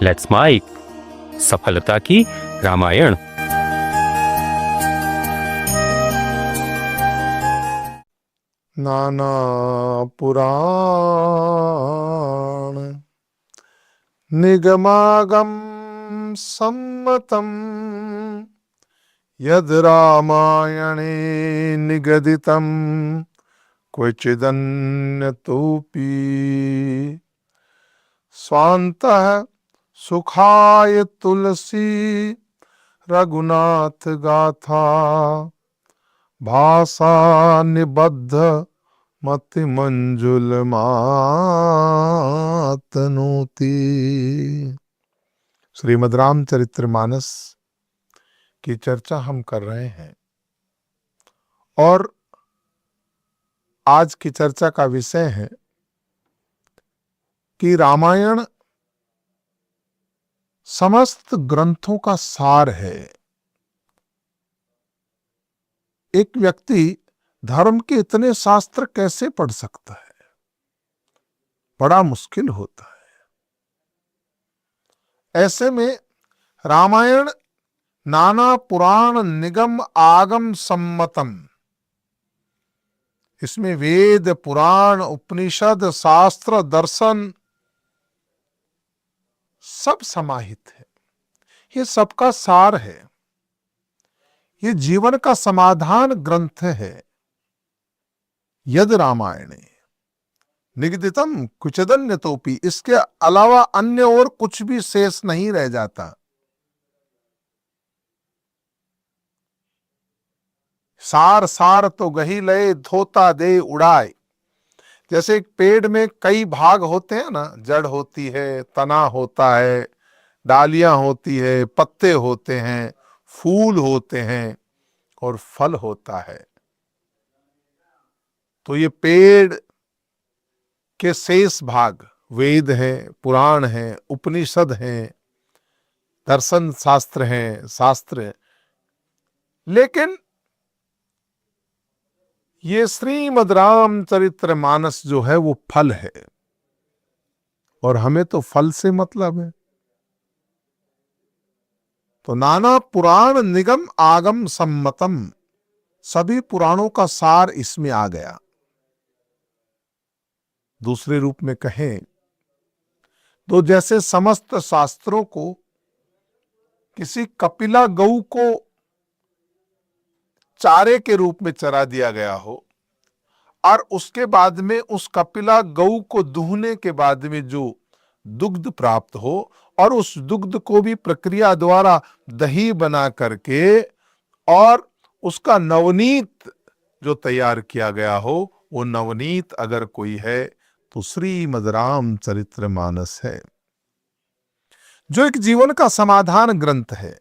Let's mic सफलता की रामायण। नाना पुराण निगमागम सम्मतम यद रामायणे निगदितम क्वचिदन्यतोऽपि स्वान्तः सुखाय तुलसी रघुनाथ गाथा भाषा निबद्ध मति मंजुल मातनोती। श्रीमद् रामचरितमानस की चर्चा हम कर रहे हैं और आज की चर्चा का विषय है कि रामायण समस्त ग्रंथों का सार है। एक व्यक्ति धर्म के इतने शास्त्र कैसे पढ़ सकता है? बड़ा मुश्किल होता है। ऐसे में रामायण नाना पुराण निगम आगम सम्मतम, इसमें वेद पुराण उपनिषद शास्त्र दर्शन सब समाहित है। ये सबका सार है। ये जीवन का समाधान ग्रंथ है। यद रामायणे निगदितम कुचदन्यतोपि, इसके अलावा अन्य और कुछ भी शेष नहीं रह जाता। सार सार तो गही लय धोता दे उड़ाए। जैसे एक पेड़ में कई भाग होते हैं ना, जड़ होती है, तना होता है, डालियां होती है, पत्ते होते हैं, फूल होते हैं और फल होता है। तो ये पेड़ के शेष भाग वेद हैं, पुराण हैं, उपनिषद हैं, दर्शन शास्त्र हैं, शास्त्र। लेकिन ये श्रीमद् रामचरितमानस जो है वो फल है और हमें तो फल से मतलब है। तो नाना पुराण निगम आगम सम्मतम, सभी पुराणों का सार इसमें आ गया। दूसरे रूप में कहें तो जैसे समस्त शास्त्रों को किसी कपिला गऊ को चारे के रूप में चरा दिया गया हो और उसके बाद में उस कपिला गऊ को दूहने के बाद में जो दुग्ध प्राप्त हो और उस दुग्ध को भी प्रक्रिया द्वारा दही बना करके और उसका नवनीत जो तैयार किया गया हो, वो नवनीत अगर कोई है तो श्रीमद् रामचरितमानस है, जो एक जीवन का समाधान ग्रंथ है,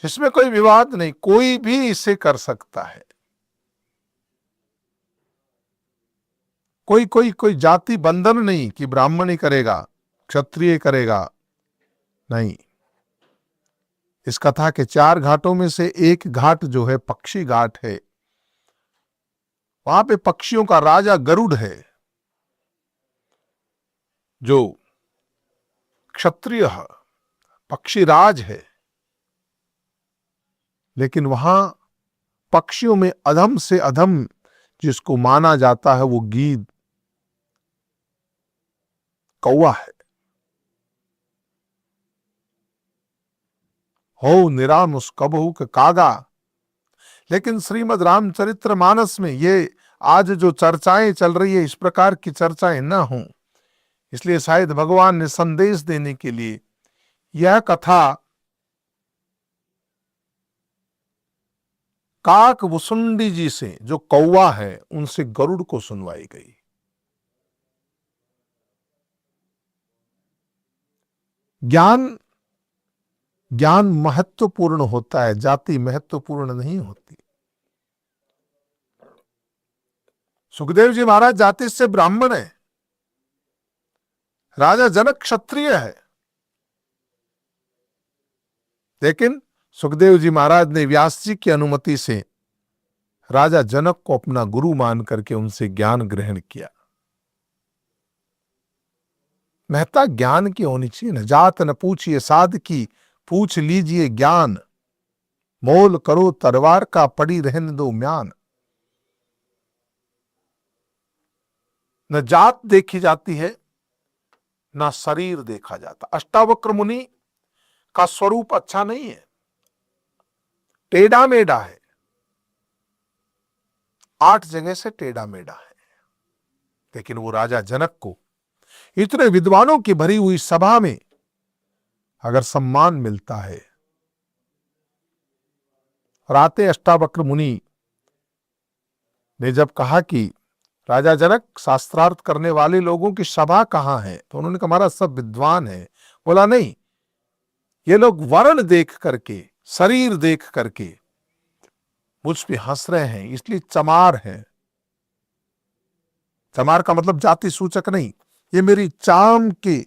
जिसमें कोई विवाद नहीं, कोई भी इसे कर सकता है। कोई जाति बंधन नहीं कि ब्राह्मण ही करेगा, क्षत्रिय करेगा, नहीं। इस कथा के 4 घाटों में से एक घाट जो है पक्षी घाट है। वहां पे पक्षियों का राजा गरुड़ है, जो क्षत्रिय पक्षीराज है। लेकिन वहां पक्षियों में अधम से अधम जिसको माना जाता है वो गीद कौवा है। हो निरानुस कबहू के कागा। लेकिन श्रीमद् रामचरितमानस में ये आज जो चर्चाएं चल रही है, इस प्रकार की चर्चाएं न हों, इसलिए शायद भगवान ने संदेश देने के लिए यह कथा काक वसुंडी जी से, जो कौवा है, उनसे गरुड़ को सुनवाई गई। ज्ञान महत्वपूर्ण होता है, जाति महत्वपूर्ण नहीं होती। सुखदेव जी महाराज जाति से ब्राह्मण है, राजा जनक क्षत्रिय है, लेकिन सुखदेव जी महाराज ने व्यास जी की अनुमति से राजा जनक को अपना गुरु मान करके उनसे ज्ञान ग्रहण किया। महत्ता ज्ञान की होनी चाहिए न। जात न पूछिए साध की, पूछ लीजिए ज्ञान। मोल करो तलवार का, पड़ी रहने दो म्यान। न जात देखी जाती है, ना शरीर देखा जाता। अष्टावक्र मुनि का स्वरूप अच्छा नहीं है, टेढ़ा मेढ़ा है, 8 जगह से टेढ़ा मेढ़ा है। लेकिन वो राजा जनक को इतने विद्वानों की भरी हुई सभा में अगर सम्मान मिलता है। और आते अष्टावक्र मुनि ने जब कहा कि राजा जनक, शास्त्रार्थ करने वाले लोगों की सभा कहां है, तो उन्होंने कहा हमारा सब विद्वान है। बोला नहीं, ये लोग वर्ण देख करके, शरीर देख करके मुझ पे हंस रहे हैं, इसलिए चमार है। चमार का मतलब जाति सूचक नहीं, ये मेरी चाम के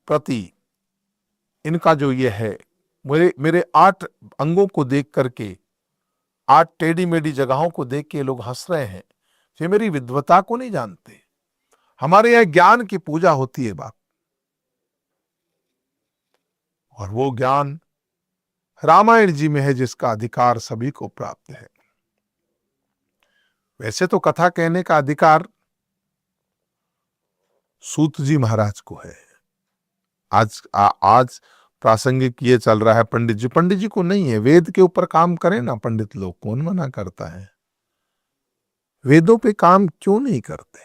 प्रति इनका जो ये है, मेरे 8 अंगों को देख करके, 8 टेढ़ी मेढ़ी जगहों को देख के लोग हंस रहे हैं। ये मेरी विद्वता को नहीं जानते। हमारे यहां ज्ञान की पूजा होती है बाप, और वो ज्ञान रामायण जी में है, जिसका अधिकार सभी को प्राप्त है। वैसे तो कथा कहने का अधिकार सूत जी महाराज को है। आज प्रासंगिक ये चल रहा है पंडित जी को नहीं है। वेद के ऊपर काम करें ना पंडित लोग, कौन मना करता है? वेदों पे काम क्यों नहीं करते?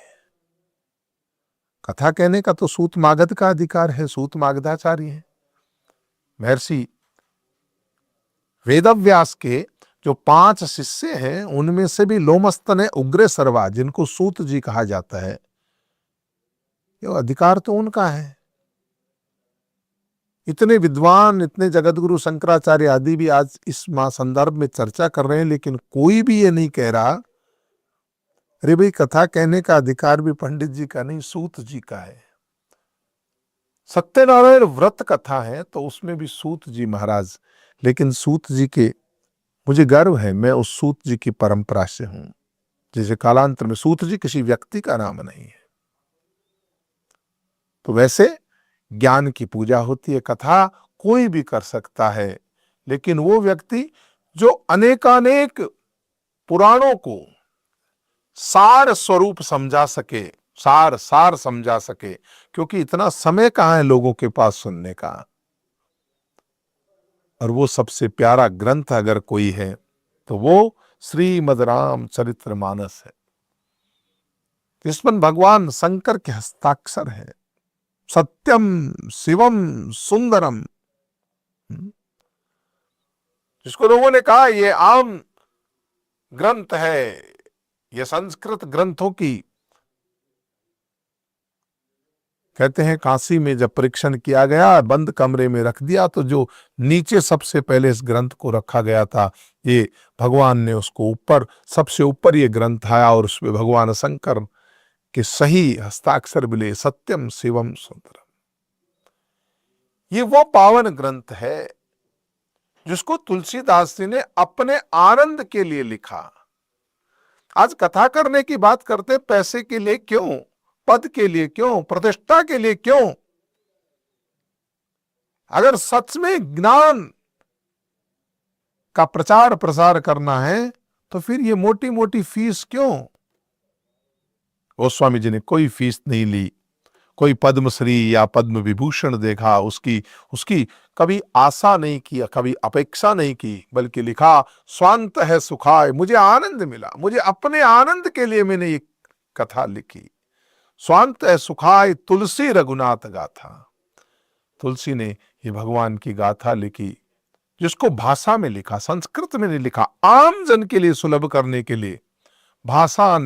कथा कहने का तो सूत मागध का अधिकार है, सूत मागधाचार्य है। महर्षि वेदव्यास के जो 5 शिष्य हैं, उनमें से भी लोमस्तने उग्रे सर्वा, जिनको सूत जी कहा जाता है, ये अधिकार तो उनका है। इतने विद्वान, इतने जगतगुरु शंकराचार्य आदि भी आज इस संदर्भ में चर्चा कर रहे हैं, लेकिन कोई भी ये नहीं कह रहा अरे भाई, कथा कहने का अधिकार भी पंडित जी का नहीं, सूत जी का है। सत्यनारायण व्रत कथा है तो उसमें भी सूत जी महाराज, लेकिन सूत जी के मुझे गर्व है, मैं उस सूत जी की परंपरा से हूं। जैसे कालांतर में सूत जी किसी व्यक्ति का नाम नहीं है। तो वैसे ज्ञान की पूजा होती है, कथा कोई भी कर सकता है, लेकिन वो व्यक्ति जो अनेकानेक पुराणों को सार स्वरूप समझा सके, सार समझा सके, क्योंकि इतना समय कहां है लोगों के पास सुनने का। और वो सबसे प्यारा ग्रंथ अगर कोई है तो वो श्रीमद् रामचरितमानस है, जिसमें भगवान शंकर के हस्ताक्षर है। सत्यम शिवम सुंदरम, जिसको लोगों ने कहा ये आम ग्रंथ है, ये संस्कृत ग्रंथों की, कहते हैं काशी में जब परीक्षण किया गया, बंद कमरे में रख दिया, तो जो नीचे सबसे पहले इस ग्रंथ को रखा गया था, ये भगवान ने उसको ऊपर, सबसे ऊपर ये ग्रंथ आया और उसमें भगवान शंकर के सही हस्ताक्षर मिले, सत्यम शिवम सुंदरम। ये वो पावन ग्रंथ है जिसको तुलसीदास जी ने अपने आनंद के लिए लिखा। आज कथा करने की बात करते, पैसे के लिए क्यों, पद के लिए क्यों, प्रतिष्ठा के लिए क्यों? अगर सच में ज्ञान का प्रचार प्रसार करना है तो फिर ये मोटी मोटी फीस क्यों? गोस्वामी जी ने कोई फीस नहीं ली, कोई पद्मश्री या पद्म विभूषण देखा, उसकी कभी आशा नहीं की, कभी अपेक्षा नहीं की, बल्कि लिखा स्वांत है सुखाय, मुझे आनंद मिला, मुझे अपने आनंद के लिए मैंने ये कथा लिखी। स्वांत है सुखाय तुलसी रघुनाथ गाथा। तुलसी ने ये भगवान की गाथा लिखी, जिसको भाषा में लिखा, संस्कृत में नहीं लिखा, आम जन के लिए सुलभ करने के लिए। भाषा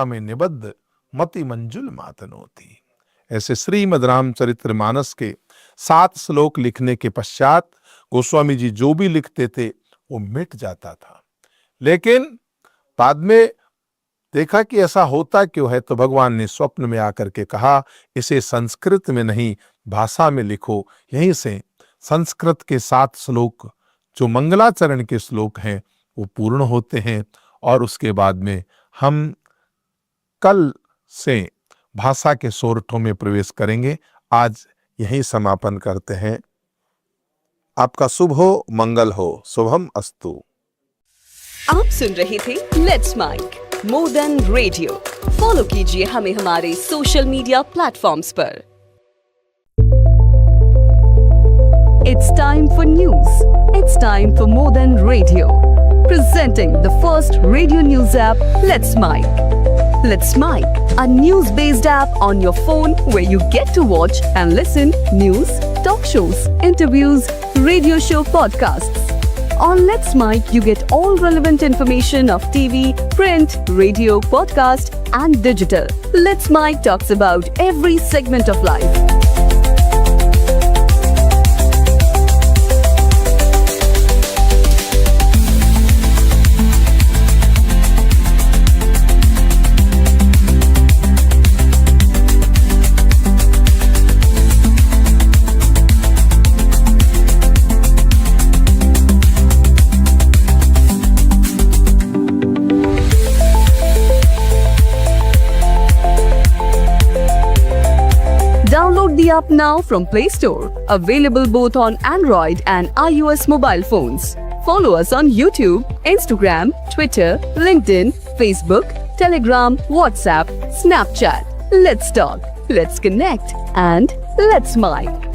में निबद्ध मति मंजुल मातनोती। ऐसे श्रीमद् रामचरितमानस के 7 श्लोक लिखने के पश्चात गोस्वामी जी जो भी लिखते थे वो मिट जाता था। लेकिन बाद में देखा कि ऐसा होता क्यों है, तो भगवान ने स्वप्न में आकर के कहा इसे संस्कृत में नहीं भाषा में लिखो। यहीं से संस्कृत के 7 श्लोक जो मंगलाचरण के श्लोक हैं वो पूर्ण होते हैं। और उसके बाद में हम कल से भाषा के सोरठों में प्रवेश करेंगे। आज यही समापन करते हैं। आपका शुभ हो, मंगल हो, शुभम अस्तु। आप सुन रहे थे let's mike more than radio. Follow कीजिए हमें हमारे सोशल मीडिया प्लेटफॉर्म्स पर। It's time for news. It's time for more than radio. Presenting the first radio news app, Let's Mic. Let's Mic, a news-based app on your phone where you get to watch and listen news, talk shows, interviews, radio show podcasts. On Let's Mic, you get all relevant information of TV, print, radio, podcast, and digital. Let's Mic talks about every segment of life. Download the app now from Play Store. Available both on Android and iOS mobile phones. Follow us on YouTube, Instagram, Twitter, LinkedIn, Facebook, Telegram, WhatsApp, Snapchat. Let's talk, let's connect, and let's mic.